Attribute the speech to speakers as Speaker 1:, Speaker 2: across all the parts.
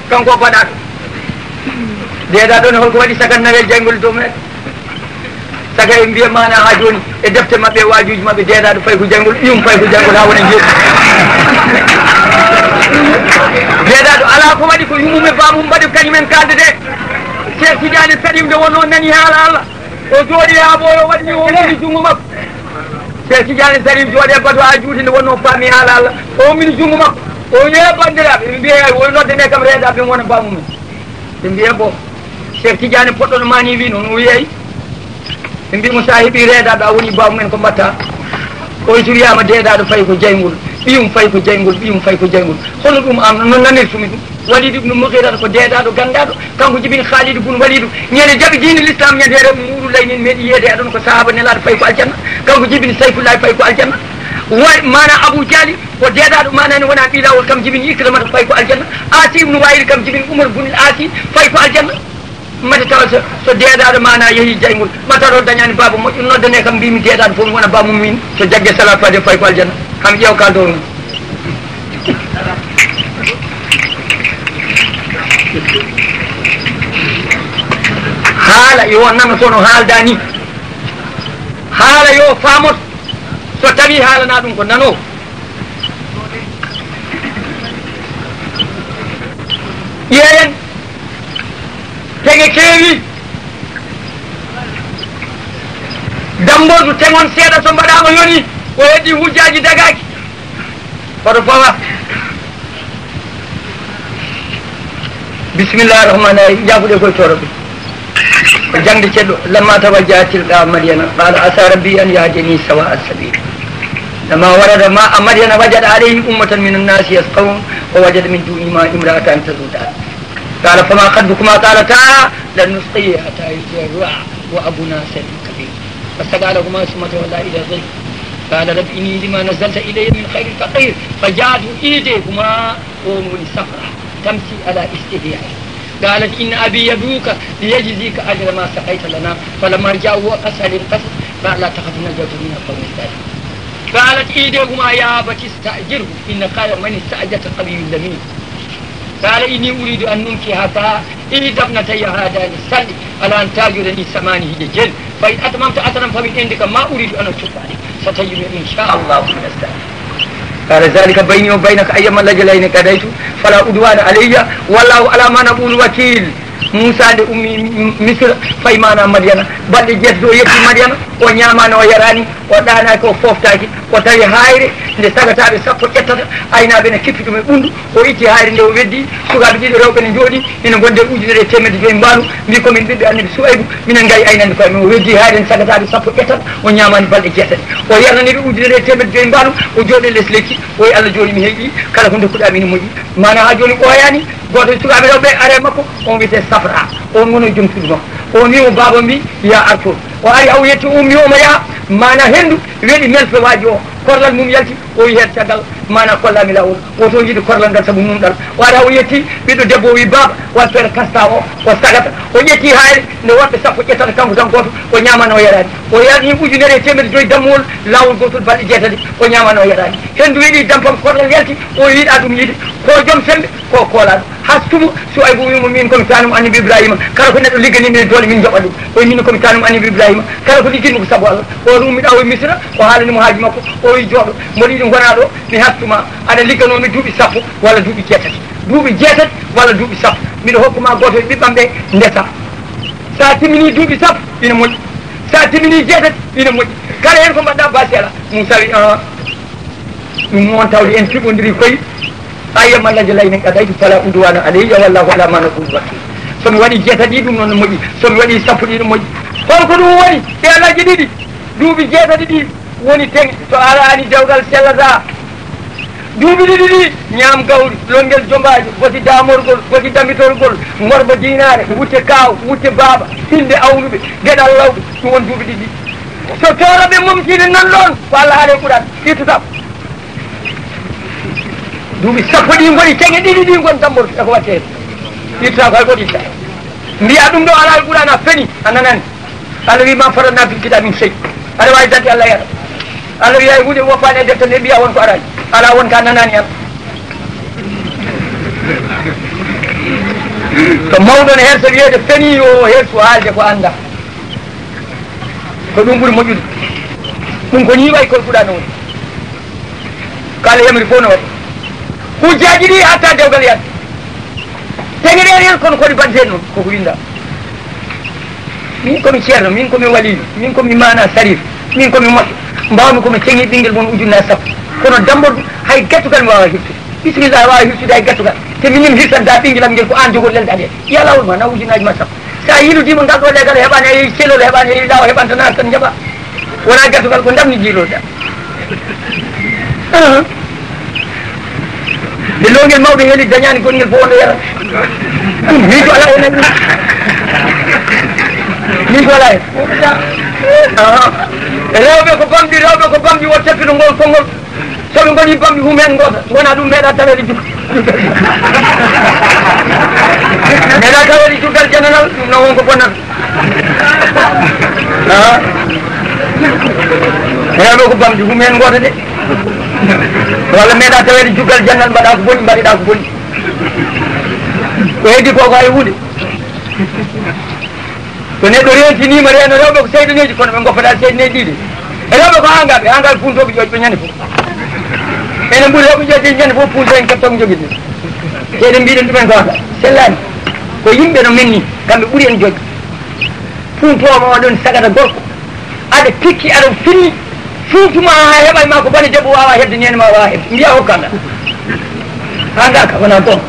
Speaker 1: kanko faɗaɗo deeɗa ɗon holko waɗi sakat nawe jayngol dow meɗen saga e mbiya mana ha joni e defte mabɓe wajuji mabɓe deeɗaɗo fayi ko jayngol ƴum fayi ko jayngol ha wona jeeɗi deeɗaɗo ala ko waɗi ko yumume bamum mbaɗi kañumen kalde de Cheikh Tidiane Sadim nde wonno nani haala Allah o jooɗi ha ɓoyo waɗini o mini jungo makko Cheikh Tidiane Sadim jooɗi e bato ha juuti nde wonno faami haala Allah o mini jungo makko o wiye bandiraɓe ɓe mbiya o noddene kam reedaɓe wona bamumen ɓe mbiya bo Cheikh Tidiane poɗɗo no mani wi noon o wiyey ɓe mbimo sa heeɓi reedaɓe a woni bamumen ko mbatta o so wiyama deeɗaɗo fayi ko jayngol ɓiyum fayi ko jayngol ɓiyum fayi ko jayngol hono ɗum am no nanirtumi ɗum Walid ibn Mughirata ko deeɗaɗo gandaɗo kanko jibini Khalid bun Walidu ñande jaɓi diine l'islam ñande rew muɗu lay nin meeɗi yeede aɗon ko sahaba nelaɗo fayi ko aljanna kanko jibini Sayfullahi fayi ko aljanna way mana Abou Diali ko deeɗaɗo manani wona ɓilawol kam jibini Ikramata fayi ko aljanna Asi ibn Wa'il kam jibini Umar bun Asi fayi ko aljanna mata tawa so deeɗaɗo mana yeehi jaygol mataɗo dañani baba moƴƴo noddane kam mbimi deeɗaɗo fof wona bamum min so jaggue salat fade fayi ko aljanna kam ƴeew ka dow non haala yo nana sono haalda ni haala yo faamot so tawi haalana ɗum ko nano ƴeeyen tege keewi dambodu tegon seeɗa so mbaɗama yoni o heddi hujjaji dagaki koto fawa bisimillahi rahmani rahim jafuɗe koye toroɓe ko jangde ceɗɗo lamma tawajjahatilɗa madyana qala asa rabbi an yahdini sawa as-sabil lama warada ma a madyana wajada alayhi ummatan min annasi yasqawun wa wajada min dunihima imra'atan tazudan qala fama khadbukuma qalata lan nusqiya hatta yusirra wa abuna sayyid kabir fastaqa lahuma summa tawalla ila dhil قال رب إني لما نزلت إلي من خير فقير فجعلوا إيديهما ومولي صفرة تمشي على استحياء قالت إن أبي يدعوك ليجزيك أجر ما سقيت لنا فلما رجعوا أسأل القصد قال لا تخف نجوت من القوم الظالمين قالت إيديهما يا أبت استأجره إن خير من استأجرت قوي الأمين قال إني أريد أن ننكحك إحدى ابنتي هاتين السلم على أن تأجرني ثمانية جلد فإن أتممت أجرا فمن عندك ما أريد أن أشق عليك ستجد إن شاء الله من السلام قال ذلك بيني وبينك أيما الأجلين قضيت فلا عدوان علي والله على ما نقول وكيل Musa de ummi Misr faymana Madiana balɗe jeddo yetti Madiana o ñamano o yarani o ɗanaki o foftaki o tawi hayre nde sagataɓe sappo ƴettata aynaɓe ne kippi ɗum e ɓundu o itti hayre nde o weddi sukaɓe ɗiɗo rewɓe ne jooɗi ina gonde ujunere temedde joyi mbalu mbi komin ɓiɓɓe annabi Suwaybu minen gayi aynande koye men o weddi hayre nde sagataɓe sappo ƴettata o ñamani balɗe jeetati o yarnaniɓe ujunere temedde joyi mbalu o jooɗe less lekki o wi Allah joni mi heeƴi kala ko dokkuɗami ne moƴƴi mana ha joni ɓooyani goto sukaɓe rewɓe are makko on wiyete Safra on woni joom suudu makko on wimo baba mbi ya artoon o ari haw yetti ummi omo yaha mana hendu weɗi melfe waji o korlal mum yalti o wi hen caggal mana kollami lawol woto yiiɗi korlal ngal saabu mum ɗal o ari haw yetti ɓiɗɗo debbo o wi baba wat feere kasta o sagata o ƴetti hayre nde woɓɓe sappo ƴettata kanko tan goto o ñamano o yarani o yarni ujunere e temedde joyi dammowol lawol gotol balɗe jeetati o ñamano o yarani hendu weɗi dampam korlal yalti o yiiɗa ɗum yiide ko joom sembe ko koolaɗo hastumo Suwaybu wimo min komi tanum annabi Ibrahima kala ko neɗɗo ligganimi dole min joɓa ɗum o wi min komi tanum annabi Ibrahima kala ko ligginmo ko saabu Allah o rummiɗa o Misra o haalanimo haaji makko o wi jooɗo mboɗi ɗum wona ɗo mi haftuma aɗa ligganomi duuɓi sappo walla duuɓi jeetati walla duuɓi sappo mbiɗa hokkuma goto e ɓiɓɓam ɓe ndesa sa timmini duuɓi sappo ina moƴƴi sa timmini jeetati ina moƴƴi kala hen ko mbaɗɗa basi ala Moussa wi ɗum won tawde en fiɓodiri koye ayyama lajalayni qadaytu fala udwana alayya wallahu ala ma naqulu wakil somi waɗi jeetati ɗum noon no moƴƴi somi waɗi sappo ɗi no moƴƴi holko ɗum woni e alaji ɗiɗi duuɓi jeetati ɗi woni teng to arani dewgal sellata duuɓi ɗiɗi ɗi ñaam gawri longel jombaji foti damorgol foti damitorgol gorba dinare wutte kaw wutte baaba hinde awnuɓe gueɗal lawɓe ɗum won duuɓi ɗiɗi so toroɓe momtide nan ɗon ko Allah haale ɓuuɗat ittata duuɓi sappo ɗi goni teŋe ɗiɗi ɗi gon dammorto eko watte hen ittata ko hay goto itta mbiya ɗum ɗo ala ɓuuɗana feni a nanani Allah wi ma faratna fil kitabi min sey aɗa wawi dante Allah yaɗa Allah wiya hunde woppani e deftere nde mbiya won ko arani ala won ka nanani an to mawɗon her so wiyede feni yo hersu haalde ko anda ko ɗum ɓuuri moƴƴude ɗum ko ñiiɓay koye ɓuɗano woni kala yamri fof no waɗi hujjaji ɗi hatta dewgal yadde teŋeɗen hen kono koɗi badde noon koko winda min komi ceerno min komi waliyu min komi mana sarif min komi moƴƴo mbawmi komi teŋi ɓinguel mon ujunnaje sappo kono damboɗo hay gettugal mi wawa hirtude bisimilla wawa hirtude hay gettugal te minin hirtanta ɓinguelam ngel ko an jogol lelde ade ya lawol ma na ujunnaje ma sappo sa yiludima ngal ɗo legal heɓani a yeehi celol heɓani a yeehi lawa heɓantana tan jaɓa wona gettugal ko damni jiiloɗa nde longel mawɓe heeli dañani gonngel fo wonɗo yara miijo ala hen miijo ala hen rewɓe ko bamɗi won tappino ngol konngol soɓe goni bamɗi humen goota wona ɗum meeɗa tawede meeɗa tawede juggal jananal ɗum no wonko bonnata rewɓe ko bamɗi humen goota de walla meeɗa tawede juggal jannal mbaɗa ko bonni mbaɗiɗa ko bonni ko heddi ko hay hunde so neɗɗo rentinima reno rewɓe ko seydaneji kono ɓe goppaɗa seydaneji ɗiɗi rewɓe ko hangaɓe puntoɓe ƴoƴɓe ñande fof enen ɓuuri rewɓe ƴoƴde ñande fof punto en keptomo joguide eɗen mbiɗen ɗumen ko hanga sellani ko yimɓe no men ni kamɓe ɓuuri en joƴƴe puntomo oɗon sagata gorko aɗa pikki aɗa finni fuutuma ha heɓay ma ko bani debbo wawa hebde nene ma wawa hebde mbiya hokkanda hanga ka wona toon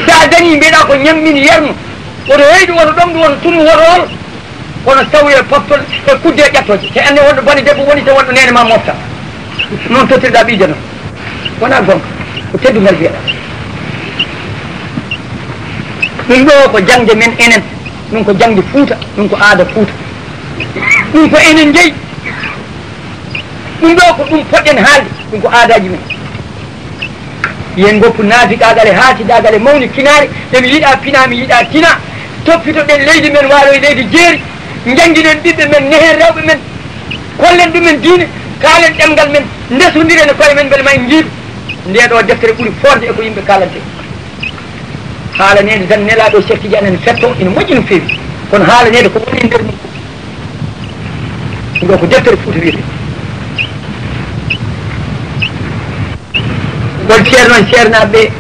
Speaker 1: sa dañi mbiɗa ko ñammini yernu woto heydu woto ɗom ɗum woto tunu woto hol kono sawoye poftol e kudde e ƴettoje te ande wonɗo bani debbo woni te wonɗo nene ma mofta noon tottirɗa ɓiije noon wona gonka ko teddugal wiyeɗa ɗum ɗo ko jangde men enen ɗum ko jangde Fuuta ɗum ko aada Fuuta ɗum ko enen jeeyi ɗum ɗo ko ɗum poɗɗen haalde ɗum ko aadaji men yen goppu naafiqagal e haatidagal e mawni kinaare emi yiiɗa pina mi yiiɗa tina toppitoɗen leydi men waalo e leydi jeeri jangguinen ɓiɓɓe men nehen rewɓe men kollen ɗumen diine kaalen ɗemgal men ndesodiren e koye men beele ma en jiiɗu ndeɗo deftere ɓuuri forde e ko yimɓe kalante haalanede tan nelaɗo Cheikh Tidiane en fetto ina moƴƴi no feewi kono haalanede ko woni e nder mum ɗum ɗo ko deftere Fuuta wiyete won ceernaɓe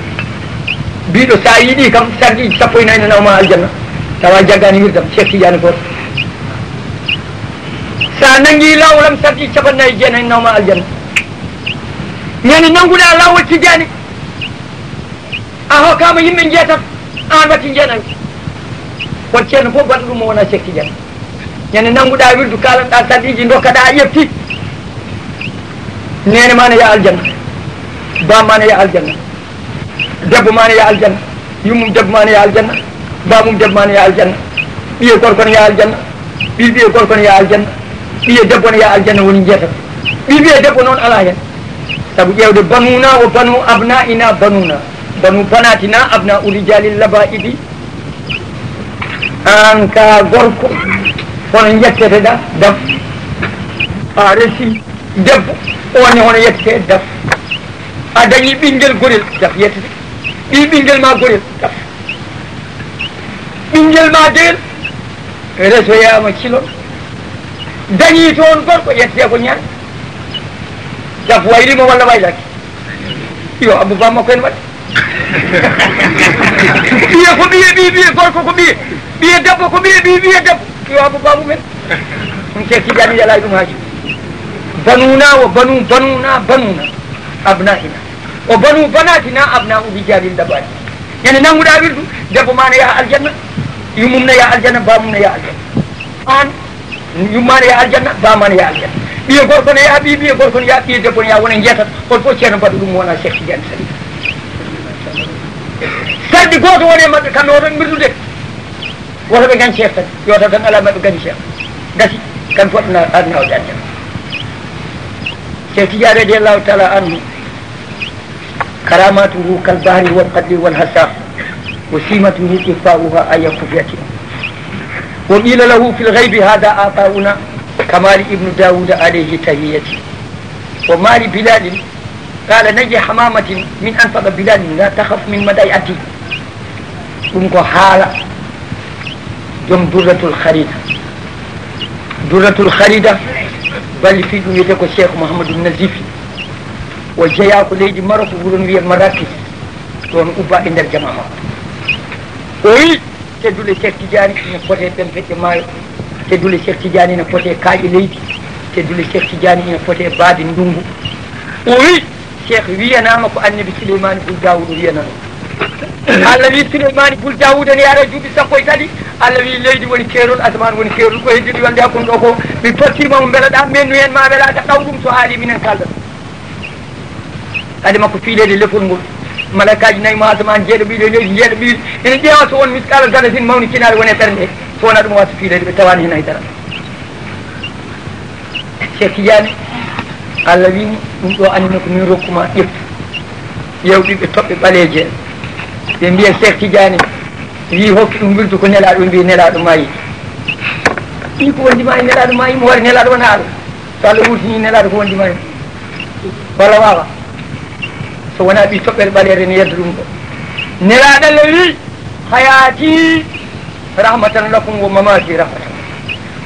Speaker 1: mbiɗo sa yiiɗi kam sarɗiji sappo e nayyi ne nawma aljanna tawa jaggani wirdam Cheikh Tidiane goto sa nanggui lawlam sarɗiji capannayyi jeenayyi ne nawma aljanna ñande nannguɗa lawol Tidiane a hokkama yimɓe jeetat an watti jeenayyi won ceerno fof waɗa ɗum o wona Cheikh Tidiane ñande nannguɗa wirdu kalanɗa sarɗiji dokkaɗa a ƴefti nene ma ne ya aljanna bamma ne ya aljanna debbo ma ne ya aljanna yummum debbo ma ne ya aljanna bamum debbo ma ne ya aljanna ɓiye gorko ne ya aljanna ɓiye gorko ne ya aljanna ɓiye debbo ne ya aljanna woni jeetat ɓiye debbo noon ala hen saabu ƴewde banuna o banu abnaina banuna banu banatina abna ulijalil labaidi an ka gorko hono jetteteɗa daf a resi debbo one hono yettete daf a dañi ɓinguel gorel daf yettete ɓi ɓinguel ma gorel daf ɓinguel ma deyel resoyama cilon dañi toon gorko yettete ko ñaar daf wayrima walla waylaki yo abouba makko en waɗi ɓiye ko ɓiye ɓiye gorko ko ɓiye debbo ko ɓiye debbo yo abouba mumen ɗum Cheikh Tidiane yalay ɗum haaju banuna o banuna abnaina o banu banatina abna ubi jalil dabani ñande nannguɗa wirdu debbo ma ne yaha aljanna yummum ne yaha aljanna bamum ne yaha aljanna an yumma ne yaha aljanna bama ne yaha aljanna ɓiye gorko ne yaha ɓiye gorko ne yaha ɓiye debbo ne yaha wona jeetat on fof ceerno mbaɗa ɗum wona Cheikh Tidiane sarɗi goto woni e mabɓe kamɓe oton mbirdude woto ɓe gañ Cheikh tan yoto tan ala mabɓe gañi Cheikh gasi kan poɗɗona adnawde aljanna Cheikh Tidiane radiallahu taala anhu karamatuhu kalbahri walqadri walhasaf وسيمته إخفاؤها أي خفيته وقيل له في الغيب هذا آطاؤنا كمال ابن داود عليه تهيتي ومال بلال قال نجي حمامة من أنفق بلال لا تخف من مضيعتي ɗum ko haala joom durratul kharida. Durratul kharida balli fi ɗum wiyete ko cheikh mouhamadou nasifi o jeeya ko leydi Maroc wuron wiye Marrakech ɗon ubba e nder jama makko o wi teddule cheikh Tidiane ne pote ɓen feƴƴe maayo, teddule cheikh Tidiane ne pote kaaƴe leydi, teddule cheikh Tidiane ne pote baade ndungu. o wi cheikh wiyanama ko annabi Souleymane Boul Daoud wiyanano Allah wi Souleymane Boul Daoud ne yaara juuɓi sappo e tati Allah wi leydi woni keerol, asaman woni keerol, ko heddiɗo wonde hakkude ɗo ko mi tottima mo beelaɗa mennu hen ma welaka ɗaw ɗum so haali minen kaldat ade makko fiilede lefol ngol malaikaji nayyi mo asaman jeeɗo ɓiɗo leydi jeeɗo ɓiɗo ene ƴeewa so won miskala daratin mawni kinare wone ɓernde so wona ɗum wasa fiilede ɓe tawani hen haydara. Cheikh Tidiane Allah wimi ɗum ɗo annene ko min rokkuma ƴeftu yewɓiɓe toɓɓe ɓaleeje ɓe mbiya Cheikh Tidiane wi hokki ɗum wirdu ko nelaɗo mbi nelaɗo mayi ɗi ko wondima e nelaɗo mayi mo wari nelaɗo wona aɗo so Allah wurtini nelaɗo ko wondima en walla wawa so wona ɓi toɓɓere ɓaleere ne yedda ɗum ɗo nelaɗo Allah wi hayati rahmatan lakum wo mamati rahmatan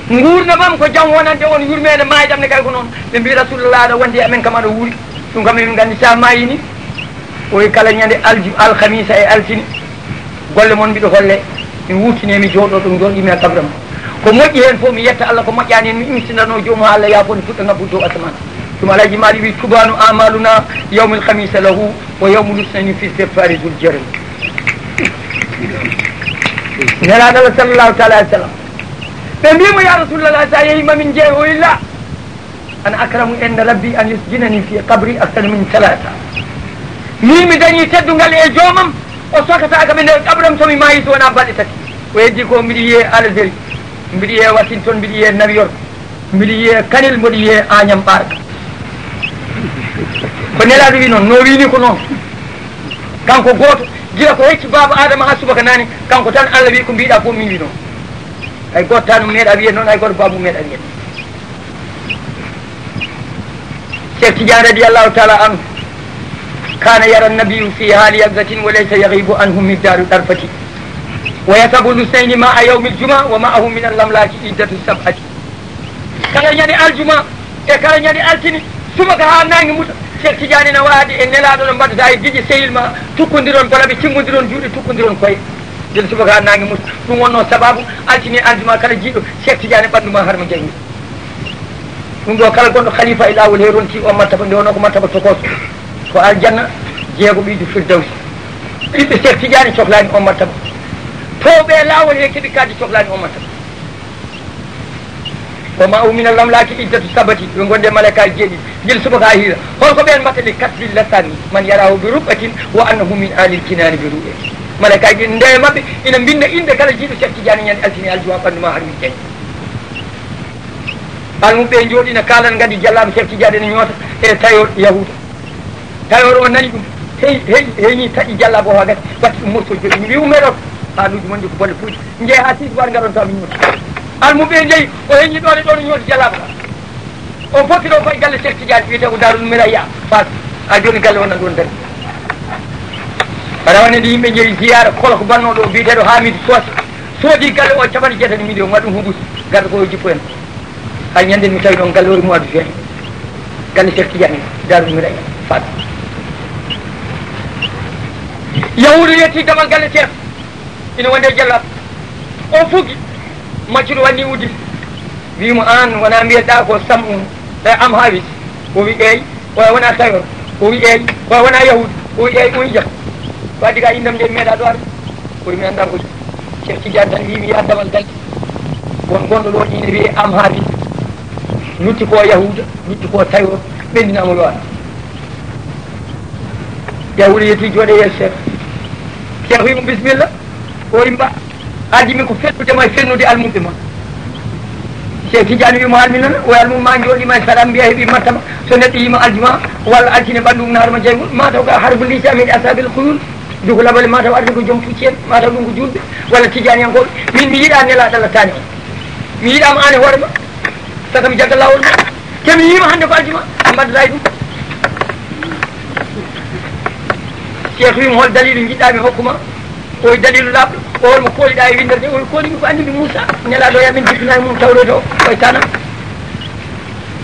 Speaker 1: gurdamam ko jam wonande on yurmede maydam ne kay ko noon ɓe mbi rasulullah aɗa wondi amen kam aɗa wuuri ɗum kam emin gandi sa mayini oyi kala ñande alhamisa e altini golle moon mbiɗo holle mi wurtine mi jooɗo ɗum jooɗimi e kabram ko moƴƴi hen fof mi yetta Allah ko moƴƴani hen mi imsinano jomum Allah yaafoni fuɗɗo ngabbu dow asaman ɗum alaji maɗi wi tubanu amaluna yawmul khamisa lahu wa yawmul usnani fi sefari zul jarem nelaɗo Allah sallllahu taala alih w sallam ɓe mbimo ya rasulallah sa yeyima min jeeyi o illa an akramu inda rabbi an yusjinani fi qabri akthar min salata min mi dañi teddungal e joomam o sokataka mi nder qabram somi maayi so wona balɗe tati o heddi ko mbiɗa yiye Algérie, mbiɗa yiye Washington, mbiɗa yiye New York, mbiɗa yiye Kanel, mbiɗa yiye Agnam Ɓarka ko nelaɗo wi noon no wini ko noon kanko goto gila ko hecci baba adama ha subaka nani kanko tan Allah wi ko mbiɗa fof min wi noon hay goto tan meeɗa wiye noon hay goto babu meeɗa wiye Cheikh Tidiane radiallahu taala anhu kana yara nabiyu fi haali yaqzatin wa laysa yaghibu anhu miqdaru darfati wa yasabu lusayni ma a yawmi ljuma wa ma'ahu min allamlaki iddatu sab'ati kala ñande aljuma e kala ñande altini subaka ha nangi muta Cheikh Tidiane ne waadi e nelaɗo no mbaddata e guiƴe sehil ma tukkodiron bala ɓe cimmodiron juuɗe tukkodiron koye jel subaka ha nangi muta ɗum wonno sababu altini aljuma kala jiiɗo Cheikh Tidiane ɓanduma harmo janggi ɗum ɗo kala gonɗo khalifa e lawol he ronti o martaba nde wonno ko martaba tokoso ko aljanna jeego ɓiɗo firdawsi ɓiɓɓe Cheikh Tidiane cohlani o martaba towɓe lawol he keeɓi kaddi cohlani o martaba wa ma'ahu min allamlaki iddatu sabati ɓe gonde malaikaji jeeɗiɗi jel subaka ha hiira holko ɓen mbatta li kasri lasani man yarahu bi ruɓatin wa annahu min alil kinani bi ruɓe malaikaji ɗi nde mabɓe ina binda inde kala jiiɗo Cheikh Tidiane ñande altini aljuma ɓanduma har min jeeyi almum ɓe jooɗina kalan gandi jallaɓe Cheikh Tidiane ne ñoota e tayor yahuda tayor o nani ɗum heyni taƴi jallaɓe o ha gati watti ɗum morso joɗi mi wi umeɗo haaluji moon ko bolle puyɗe jeeya ha tisubar garon taw mi ñoota almum ɓe jeeyi o heñi ɗone ɗo no ñooti jallaɓe ka o foti ɗo koye galle Cheikh Tidiane wiyete ko darul miraya fas ha joni galle wonnan ɗon dari rawane nde yimɓe jeeyi ziyara kolo ko bannoɗo biyeteɗo Hamidou Socé soodi galle o capanɗe jeetati million waɗi ɗum huɓus garɗo ko jippo en hay ñanden mi tawi ɗon galle ori mois de juin galle Cheikh Tidiane darul miraya fas yahudu yetti damal galle Cheikh ina wonde jallaɓe o fugi maccuɗo wanni uddi wimo an wona mbiyeɗa ko sam'um e am hawis o wi eyi o wona tayor o wi eyi o wona yahudu o wi eyi o wi jam wadde ka indam nde meeɗa ɗo arde o wi mi anda koy Cheikh Tidiane tan wimi ya damal galle won gonɗo ɗo ine wiye am hawis lutti ko yahuda lutti ko tayor ɓendinamo yo an yahudu yetti jooɗe yeeso Cheikh Cheikh wimo bisimilla o wi mba addimi ko fennudema e fennude almuɓe ma Cheikh Tidiane wimo almi noon o almum ma jooɗima e saɗa mbiya heeɓi mattama so neɗɗo yima aljuma walla altine ɓandum naarma jeygol mataw ka harbo lisami e asabil khuyul duko labale mataw arde ko joom pucci en mataw ɗum ko julɓe walla Tidiane yankoɓe min mi yiiɗa nelaɗo Allah tani on mi yiiɗama an e hoorema saka mi jagga lawol ma te mi yima hande ko aljuma mbaddata e ɗum Cheikh wimo hol dalilu jiɗɗami hokkuma o dalilu labɗo o mo kooliɗa e winderde o koolimi ko andimi Moussa nelaɗo yamin jippinayi mum tawrede o koye tana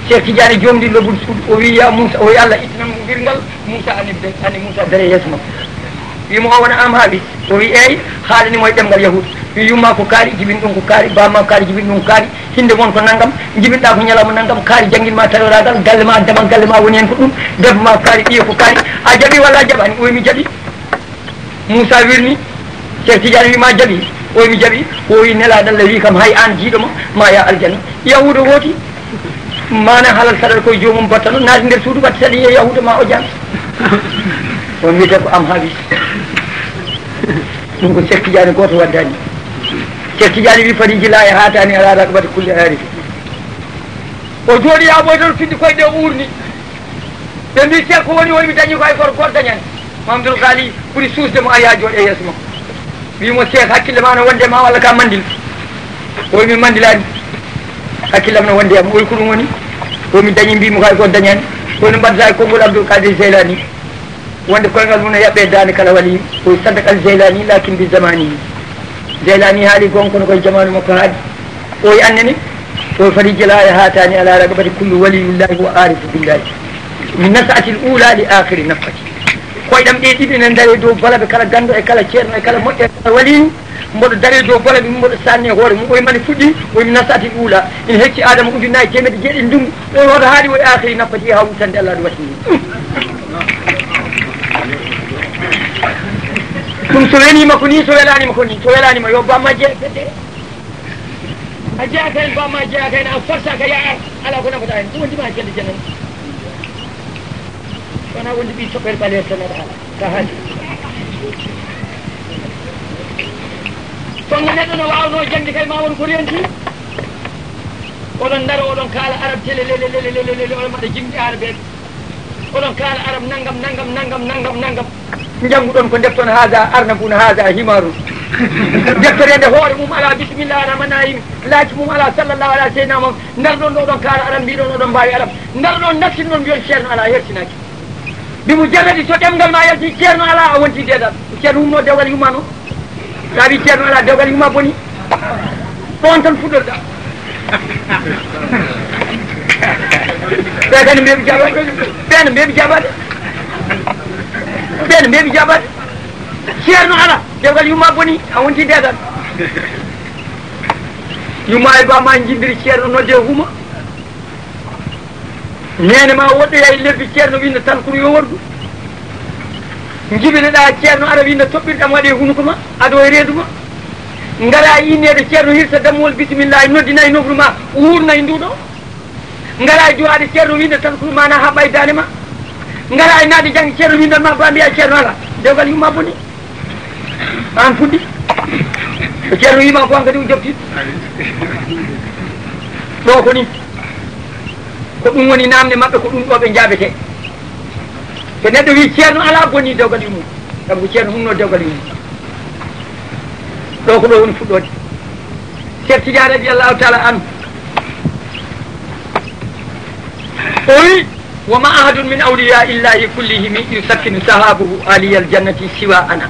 Speaker 1: Cheikh Tidiane jomdi lobbuɗo suudu o wi ya Moussa o wi Allah ittinan mo girngal Moussa ani Moussa dare yeeso makko wimo o wona am haabis o wi eyyi haalanimo e ɗemgal yahude wi yumma ko kaari jibin ɗum ko kaari bamma ko kaari jibin ɗum ko kaari hinde moon ko naggam jibinɗa ko ñalawma naggam kaari jangguinma taroragal galle ma damal galle ma woni hen ko ɗum debbo ma ko kaari ɓiye ko kaari a jaaɓi walla a jaɓani o wi mi jaaɓi Moussa wirni Cheikh Tidiane wi ma jaaɓi o wi mi jaaɓi o wi nelaɗo Allah wi kam hay an jiiɗoma ma ya aljanna yahude wooti mana halal saɗata koye jomum battano naati nder suudu batte saɗa yiye yahude ma o jaami on wiyete ko am haabis ɗum ko Cheikh Tidiane goto waddani Cheikh Tidiane wi fariji la e hatani ala raqabati kulli arif o jooɗi ya ɓoytoto fiddi koye ɗe urni ɓe mbi Cheikh ko woni o mi dañi ko hay goto dañani Mamadou Ghali ɓuuri suusde mo ari ha jooɗe yeeso makko wimo Cheikh hakkille ma no wonde ma walla ka mandil o wi mi mandilani hakkillam no wonde am o wi ko ɗum woni o mi dañi mbimo ko hay goto dañani kono mbaddata e konngol Abdoul Kadir Jeylani wonde koyngal mum no yaɓɓe dande kala wali koye sadakal Jeylani lakin bi zamani Jeylani haali gon kono koye jamanu makko haali o wi annene o fariji la e hatani ala ragabati kullu waliyullahi wa arifu billahi min nasati l ula li akhiri nafati koyɗam ɗe ɗiɗi ne daari dow balaɓe kala ganndo e kala ceerno e kala moƴƴo e kala waliyu mboɗo daari dow balaɓe mboɗo sanni hoore mum oye mani fuɗɗi oye nasati l ula ina hecci adama ujunnaji temedde jeeɗiɗi ndungu o hoto haali o e akhiri nafati ha wutande Allah ɗo wattini ɗum so wenima ko ni so welanima ko ni so welanima yo bamma jeeya fedde a jeeyaka hen bamma jeeyaka hen a forsaka ya ala ko nafata hen ɗum wondima jelde janan wona wondi ɓi toɓɓere ɓaleer tan aɗa ala ka haali sonno neɗɗo no wawno jangde kay ma won ko renti oɗon daro oɗon kaala arab télé lelelelelele oɗon mbaɗa jimɗi arabeɓe oɗon kaala arab naggam jannguɗon ko defton haada arnabuna haada himarun deftere nde hoore mum ala bisimillah rahmani rahim laaci mum ala sallllahu ala seydina mom darɗon ɗo ɗon kaala arab mbiɗon oɗon mbawi arab darɗon nafsin ɗon mbiyon ceerno ala hertinaki mbimo jarradi so ɗemgal ma yalti ceerno ala a wonti deɗal ceerno humno dewgal yumma noon sa wi ceerno ala dewgal yumma boni on tan fuɗɗorɗa ɓe kadi mbeɓi jaɓade ɓene mbeɓi jaɓade ɓen mbeɓi jaɓade ceerno ala dewgal yumma boni a wonti deɗal yumma e bamma jimbiri ceerno nodde huma nene ma woɗɗoya e lebbi ceerno winda tan kono yo wordu jibineɗa ceerno ara winda toɓɓirɗam waɗe hunuko ma aɗo e reedu ma ngara innede ceerno hirsa dammol bisimillahi noddinayi nofru ma wurnayi nduɗo ngara e jowaade ceerno winda tan kono mana ha ɓaydane ma ngara e naade jangde ceerno windan ma ba mbiya ceerno ala dewgal yumma boni an fuɗɗi so ceerno wima ko an kadi o joftit ɗo ko ni ko ɗum woni namde maɓɓe ko ɗum ɗo ɓe jaabete so neɗɗo wi ceerno ala bonni dewgal yumum sabu ko ceerno humno dewgal yumum ɗo ko ɗo woni fuɗɗode Cheikh Tidiane radiallahu taala anu o wi wa ma ahadun min awliya illahi kullihimi yusakkinu sahabuhu aliyal jannati siwa ana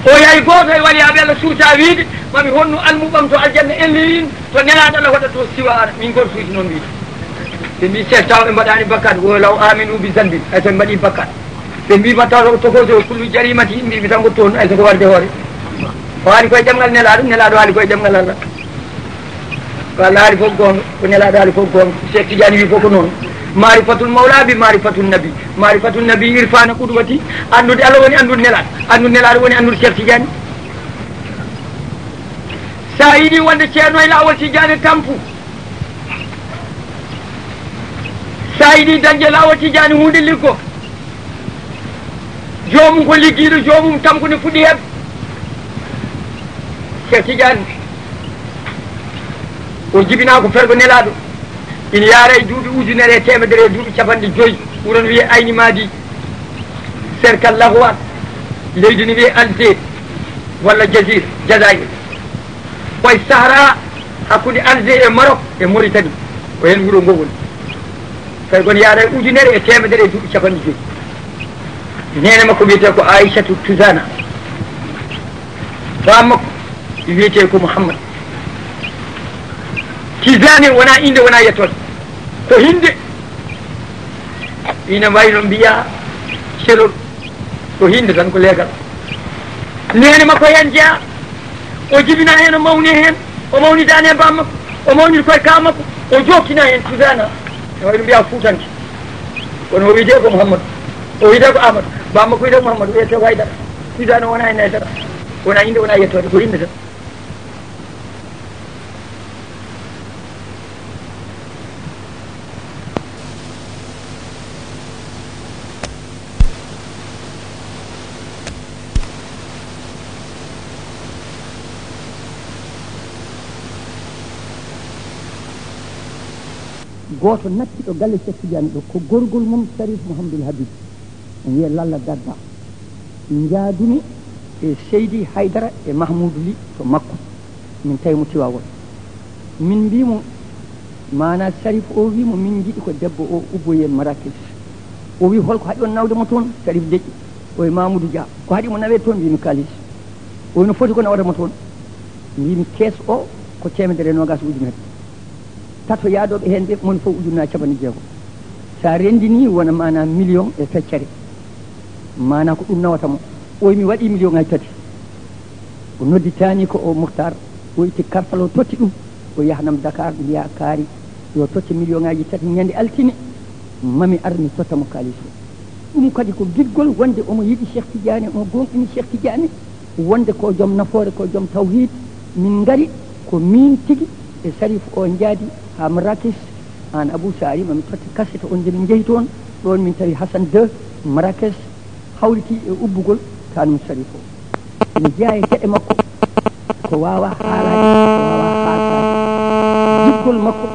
Speaker 1: o yayi goto e waliyaɓe Allah suusa wiide mami honno almuɓam to aljanna elleyin to nelaɗo Allah waɗa to siwa ana min goto suusi noon wiide ɓe mbi Cheikh taw ɓe mbaɗani bakkat wo law aminu bi zambin ay so ɓe mbaɗi bakkat ɓe mbima taw tokoso kullu jarimati mbiɓe tan ko toon ay soko warde hoore o haali koye ɗemgal nelaɗo haali koye ɗemgal Allah ko Allah haali fof gonga ko nelaɗo haali fof gonga Cheikh Tidiane wi fof ko noon marifatul mawla bi marifatul nabi irfana qudwati andude Allah woni andude nelaɗo woni andude Cheikh Tidiane sa yiiɗi wonde ceerno e lawol Tidiane tampu sa yiiɗi dañde lawol Tidiane hunde liggo jomum ko liggiɗo jomum tampu ne fuɗɗi heɓ Cheikh Tidiane o jibina ko fergo nelaɗo ina yaara e duuɓi ujunere e temedere e duuɓi capanɗe joyyi wuron wiye ayni madi cercle lahowat leydi ne wiye algérie walla jasair koye sahara hakkude algérie e Maroc e Mauritanie ko hen wuuro ngo woni tawi kono yaara e ujunere e temedere e duuɓi capanɗe joyyi nene makko wiyete ko Aïchatou Tousana فامك يجيكم محمد تيزاني ونا إند ونا يتول فهند إنا بايلون بيا شرور فهند كان كل يقال لين ما كوي أنجا وجبنا هنا موني هن وموني داني بامك وموني كوي كامك وجوكنا هن تيزانا بايلون بيا فوتانك ونو يجيكم محمد ويدك أحمد بامك ويدك محمد ويدك وايدا تيزانا ونا هنا يتول ونا إند ونا يتول فهند goto nattiɗo galle Cheikh Tidiane ɗo ko gorgol mum Sharif Mouhamadoul Habib wiye Lalla Gadda jaadumi e Seydi Haydara e Mahmoudou Ly to makko min tawi mo Tiwawon min mbimo mana Sharif o wimo min jiiɗi ko debbo o ubboye Marrakech o wi holko haɗi on nawde mo toon Sharif deƴƴi oye Mamoudou Dia ko haɗi mo nawe toon mbimi kalis o no foti ko nawata mo toon mbimi kees o ko 120 ujunere tato yaadoɓe hen ɓe moni fof ujunnaje 60 sa rendini wona mana million e feccere mana ko ɗum nawatamo oy mi waɗi million ngaji 3 o nodditani ko o Mouhtar o itti karfal o totti ɗum o yahanam Dakar mbiya kaari yo totti million ngaji 3 ñande altini mami armi tottamo kalis o ɗum kadi ko giɗgol wonde omo yiɗi Cheikh Tidiane omo gonɗini Cheikh Tidiane wonde ko joom nafoore ko joom tawhid min ngari ko min tigi e Sharif o jaadi ha Marrakech an Abou Sari mami totti kassete on nde min jeehi toon ɗon min tawi Hassan 2 Marrakech hawriti e ubbugol tanum Sharif o mi jeeya e gueɗe makko ko wawa haalaji ko wawa haaltade jiggol makko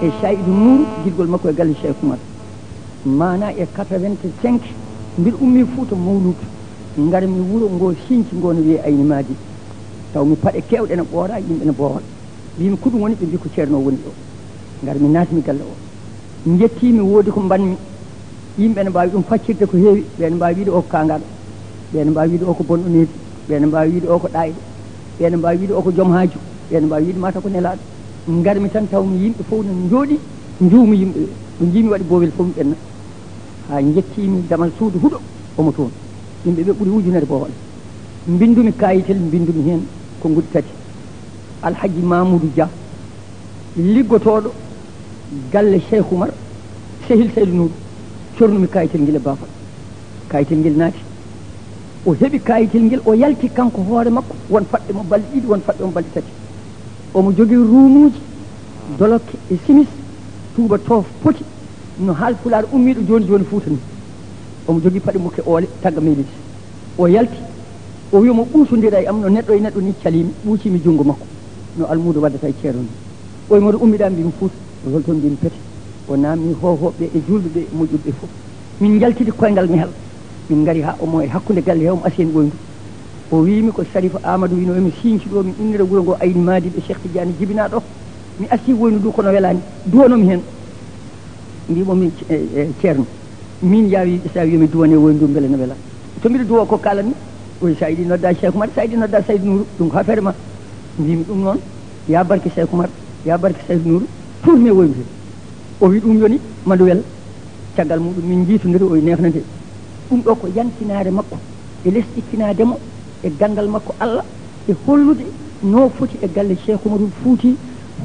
Speaker 1: e Saydou Nour jiggol makko e galle Cheikh Oumar mana e 85 mbiɗa ummi Fouta Mawlud garmi wuuro ngo Sinthi ngo no wiye Ayni Madi taw mi paɗe kewɗe ne ɓoora yimɓe ne boowal mbimi ko ɗum woni ɓe mbi ko ceerno woni ɗo garmi naatimi galle o jettimi woodi ko mbanmi yimɓe ne mbawi ɗum faccirde ko heewi ɓene mbawi wiide o ko kangaɗo ɓene mbawi wiide o ko bonɗo needi ɓene mbawi wiide o ko ɗayɗo ɓene mbawi wiide o ko joom haaju ɓene mbawi wiide mata ko nelaɗo garmi tan tawmi yimɓe fof no jooɗi juumi yimɓe ɓe ɗo jimi waɗi boowel fof mi ɓenna ha jettimi damal suudu huuɗo omo toon yimɓe ɓe ɓuuri ujunere boowal mbindumi kayitel mbindumi hen ko guɗi 3 Alhaji Mamoudou Dia liggotoɗo galle Cheikh Oumar Sehil Seydou Nour cornumi kayitel ngel e bafal kayitel ngel naati o heeɓi kayitel ngel o yalti kanko hoore makko won faɗɗe mo balɗe 2 won faɗɗe mo balɗe 3 omo jogui rumuji dolokke e simis tuuba toof poti no haal Pulaar ummiɗo joni joni Fouta ni omo jogui paɗe mukke oole tagga melis o yalti o wiyamo ɓuusodira e am no neɗɗo e neɗɗo ni calimi ɓuusimi junngo makko no almudo waddata e ceerno ni oye moɗo ummiɗa mbimi Fouta o holtoon mbimi pete o namni hohoɓe e julɓe ɓe moƴƴuɓe fof min jaltidi koyngal mehal min gari ha omo e hakkude galle he omo asien ɓoyndu o wimi ko Sharif Amadou wino emi Sinthi ɗo min innira wuuro ngo Ayni Madi ɓe Cheikh Tidiane jibina ɗo mi asi woynu du kono welani duwanomi hen mbimomi ceerno min yawi sa wiyami duwane woynu du beele no wela to mbiɗa duwo ko kalanmi oy sa yiɗi nodda Cheikh Oumar sa yiɗi nodda Saydou Nour ɗum ko affaire ma mbimi ɗum noon ya barke Cheikh Oumar ya barke Saydou Nour tourmi woynude o wi ɗum yoni mandu wel caggal muɗum min jiitodiri oye nefnade ɗum ɗo ko yantinare makko e lesɗikkinademo e gandal makko Allah e hollude no foti e galle Cheikh Oumarul Fouti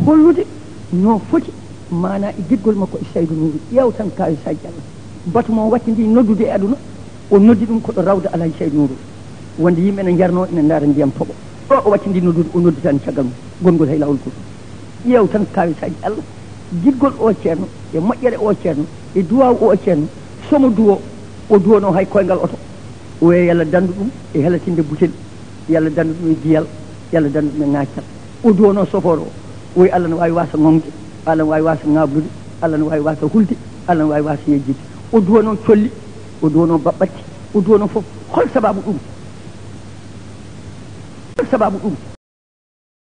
Speaker 1: hollude no foti mana e giggol makko e Saydou Nour ƴeew tan kawi saji Allah batu mo wattidi noddude e aduna o noddi ɗum koɗo rawda Alhaji Saydou Nour wonde yimɓe ne jarno ina daara ndiyam toɓo ɗo o wattidi noddude o nodditani caggal mum gongol hay lawol goto ƴeew tan kawi saji Allah giggol o ceerno e moƴƴere o ceerno e duwaw o ceerno somo duwo o duwono hay koyngal oto o wiye yalla dandu ɗum e helatinde butel yalla dandu ɗum e diyal yalla dandu ɗum e ŋaccal o duwono soforo o wi Allah ne wawi wasa ŋongde Allah ne wawi wasa ŋablude Allah ne wawi wasa hulde Allah ne wawi wasa yejjide o duwono colli o duwono baɓɓatti o duwono foof hol sababu ɗum hol sababu ɗum